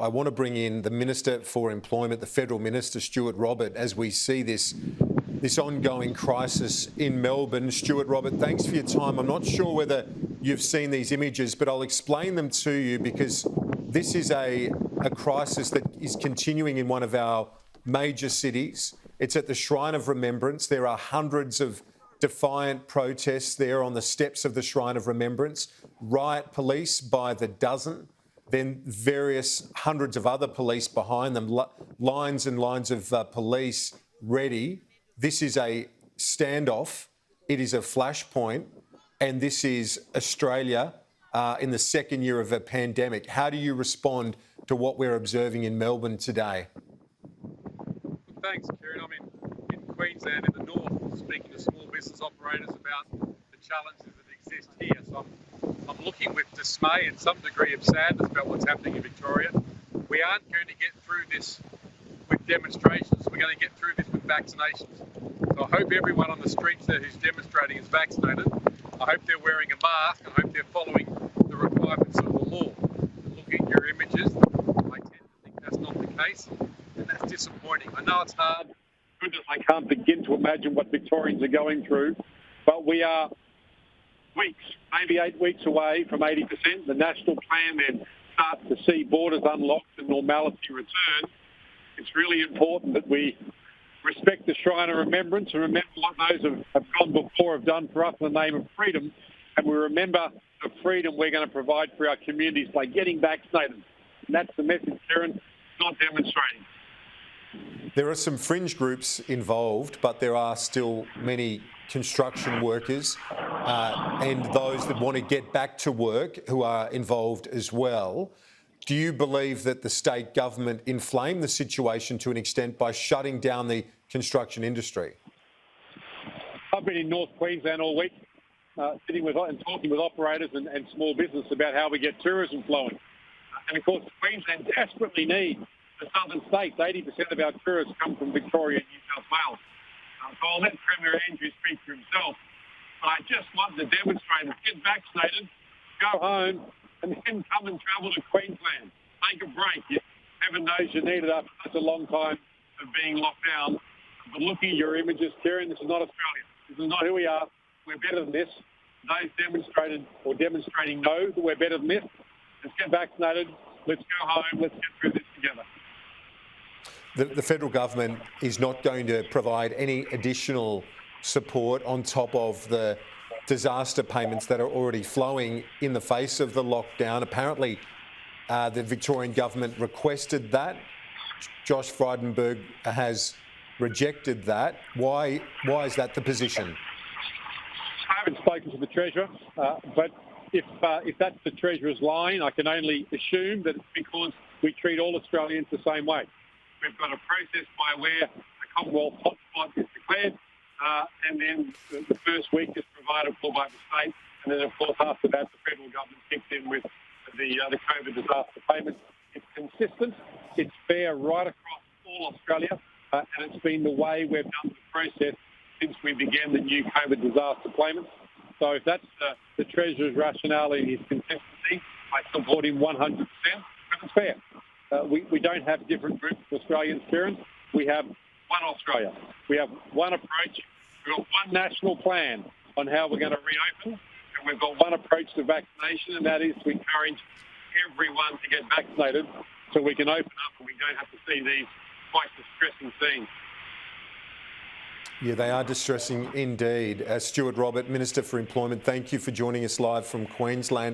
I want to bring in the Minister for Employment, the Federal Minister, Stuart Robert, as we see this ongoing crisis in Melbourne. Stuart Robert, thanks for your time. I'm not sure whether you've seen these images, but I'll explain them to you because this is a crisis that is continuing in one of our major cities. It's at the Shrine of Remembrance. There are hundreds of defiant protests there on the steps of the Shrine of Remembrance, riot police by the dozen, then various hundreds of other police behind them, lines and lines of police ready. This is a standoff. It is a flashpoint. And this is Australia in the second year of a pandemic. How do you respond to what we're observing in Melbourne today? Thanks, Kieran. I'm in Queensland in the north, speaking to small business operators about the challenges that exist here. So I'm looking with dismay and some degree of sadness about what's happening in Victoria. We aren't going to get through this with demonstrations. We're going to get through this with vaccinations. So I hope everyone on the streets there who's demonstrating is vaccinated. I hope they're wearing a mask. I hope they're following the requirements of the law. Looking at your images, I tend to think that's not the case, and that's disappointing. I know it's hard. Goodness, I can't begin to imagine what Victorians are going through, but we are weeks, maybe 8 weeks away from 80%. The national plan then starts to see borders unlocked and normality return. It's really important that we respect the Shrine of Remembrance and remember what those who have gone before have done for us in the name of freedom. And we remember the freedom we're going to provide for our communities by getting vaccinated. And that's the message, Kieran, not demonstrating. There are some fringe groups involved, but there are still many construction workers and those that want to get back to work who are involved as well. Do you believe that the state government inflamed the situation to an extent by shutting down the construction industry? I've been in North Queensland all week, sitting with and talking with operators and small business about how we get tourism flowing. And of course, Queensland desperately needs the southern states. 80% of our tourists come from Victoria and New South Wales. So I'll let Premier Andrews speak for himself. But I just want the demonstrators to get vaccinated, go home, and then come and travel to Queensland. Take a break. Heaven knows you need it after such a long time of being locked down. But looking at your images, Kieran, this is not Australia. This is not who we are. We're better than this. Those demonstrated or demonstrating know that we're better than this. Let's get vaccinated. Let's go home. Let's get through this together. The federal government is not going to provide any additional support on top of the disaster payments that are already flowing in the face of the lockdown. Apparently, the Victorian government requested that. Josh Frydenberg has rejected that. Why is that the position? I haven't spoken to the Treasurer, but if that's the Treasurer's line, I can only assume that it's because we treat all Australians the same way. We've got a process by where a Commonwealth hotspot is declared, and then the first week is provided for by the state, and then of course after that the federal government kicks in with the COVID disaster payments. It's consistent, it's fair right across all Australia, and it's been the way we've done the process since we began the new COVID disaster payments. So if that's the Treasurer's rationale in his consistency, I support him 100%, but it's fair. We don't have different groups of Australians, Kieran. We have one Australia. We have one approach. We've got one national plan on how we're going to reopen, and we've got one approach to vaccination, and that is to encourage everyone to get vaccinated so we can open up and we don't have to see these quite distressing scenes. Yeah, they are distressing indeed. Stuart Robert, Minister for Employment, thank you for joining us live from Queensland.